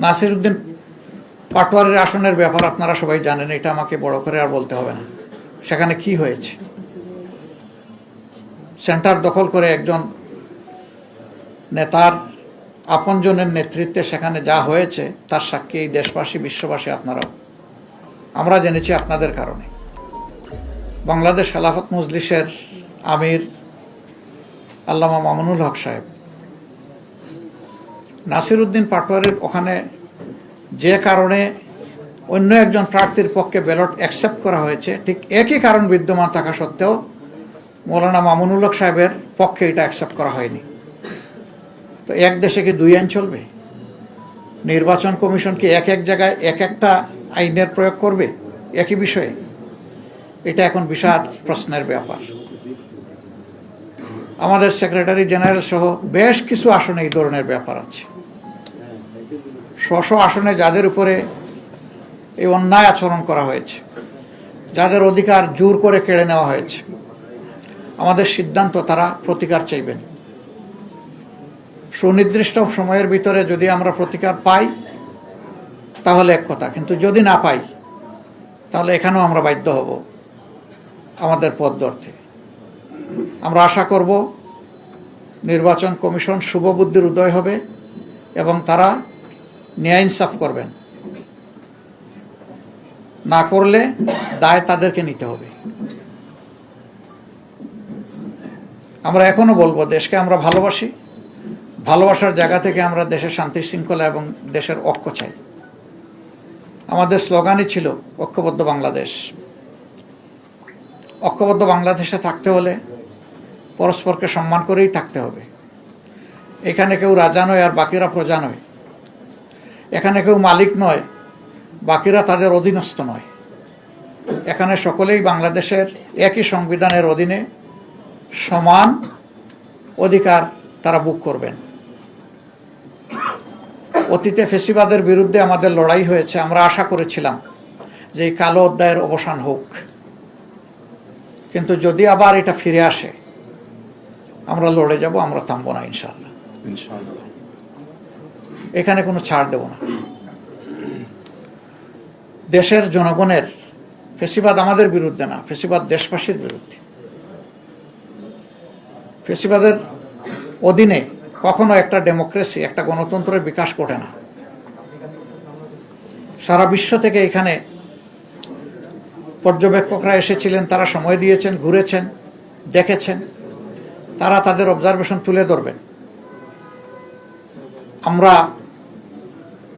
নাসিরউদ্দিন পাটোয়ারির আসনের ব্যাপার আপনারা সবাই জানেন, এটা আমাকে বড় করে আর বলতে হবে না। সেখানে কি হয়েছে, সেন্টার দখল করে একজন নেতার আপনজনের নেতৃত্বে সেখানে যা হয়েছে তার সাক্ষী এই দেশবাসী, বিশ্ববাসী, আপনারাও। আমরা জেনেছি আপনাদের কারণে। বাংলাদেশ খেলাফত মজলিসের আমির আল্লামা মামুনুল হক সাহেব নাসিরউদ্দিন পাটোয়ারির ওখানে যে কারণে অন্য একজন প্রার্থীর পক্ষে ব্যালট অ্যাকসেপ্ট করা হয়েছে, ঠিক একই কারণ বিদ্যমান থাকা সত্ত্বেও মৌলানা মামুনুল হক সাহেবের পক্ষে এটা অ্যাকসেপ্ট করা হয়নি। তো এক দেশে কি দুই আইন চলবে? নির্বাচন কমিশন কি এক এক জায়গায় এক একটা আইনের প্রয়োগ করবে একই বিষয়ে? এটা এখন বিশাল প্রশ্নের ব্যাপার। আমাদের সেক্রেটারি জেনারেল সহ বেশ কিছু আসনে এই ধরনের ব্যাপার আছে। স্ব আসনে যাদের উপরে এই অন্যায় আচরণ করা হয়েছে, যাদের অধিকার জোর করে কেড়ে নেওয়া হয়েছে, আমাদের সিদ্ধান্ত তারা প্রতিকার চাইবেন। সুনির্দিষ্ট সময়ের ভিতরে যদি আমরা প্রতিকার পাই তাহলে এক কথা, কিন্তু যদি না পাই তাহলে এখানেও আমরা বাধ্য হব আমাদের পথ ধরতে। আমরা আশা করব নির্বাচন কমিশন শুভবুদ্ধির উদয় হবে এবং তারা ন্যায় ইনসাফ করবেন। না করলে দায় তাদেরকে নিতে হবে। আমরা এখনো বলবো, দেশকে আমরা ভালোবাসি, ভালোবাসার জায়গা থেকে আমরা দেশের শান্তি শৃঙ্খলা এবং দেশের ঐক্য চাই। আমাদের স্লোগানই ছিল ঐক্যবদ্ধ বাংলাদেশ। ঐক্যবদ্ধ বাংলাদেশে থাকতে হলে পরস্পরকে সম্মান করেই থাকতে হবে। এখানে কেউ রাজা নয় আর বাকিরা প্রজা নয়। এখানে কেউ মালিক নয়, বাকিরা তাদের অধীনস্থ নয়। এখানে সকলেই বাংলাদেশের একই সংবিধানের অধীনে সমান অধিকার তারা ভোগ করবেন। অতীতে ফ্যাসিবাদের বিরুদ্ধে আমাদের লড়াই হয়েছে। আমরা আশা করেছিলাম যে এই কালো অধ্যায়ের অবসান হোক, কিন্তু যদি আবার এটা ফিরে আসে আমরা লড়ে যাব, আমরা থামবো না ইনশাআল্লাহ। এখানে কোনো ছাড় দেব না। দেশের জনগণের, ফ্যাসিবাদ আমাদের বিরুদ্ধে না, ফ্যাসিবাদ দেশবাসীর বিরুদ্ধে। ফ্যাসিবাদের অধীনে কখনো একটা ডেমোক্রেসি, একটা গণতন্ত্রের বিকাশ ঘটে না। সারা বিশ্ব থেকে এখানে পর্যবেক্ষকরা এসেছিলেন, তারা সময় দিয়েছেন, ঘুরেছেন, দেখেছেন, তারা তাদের অবজারভেশন তুলে ধরবেন। আমরা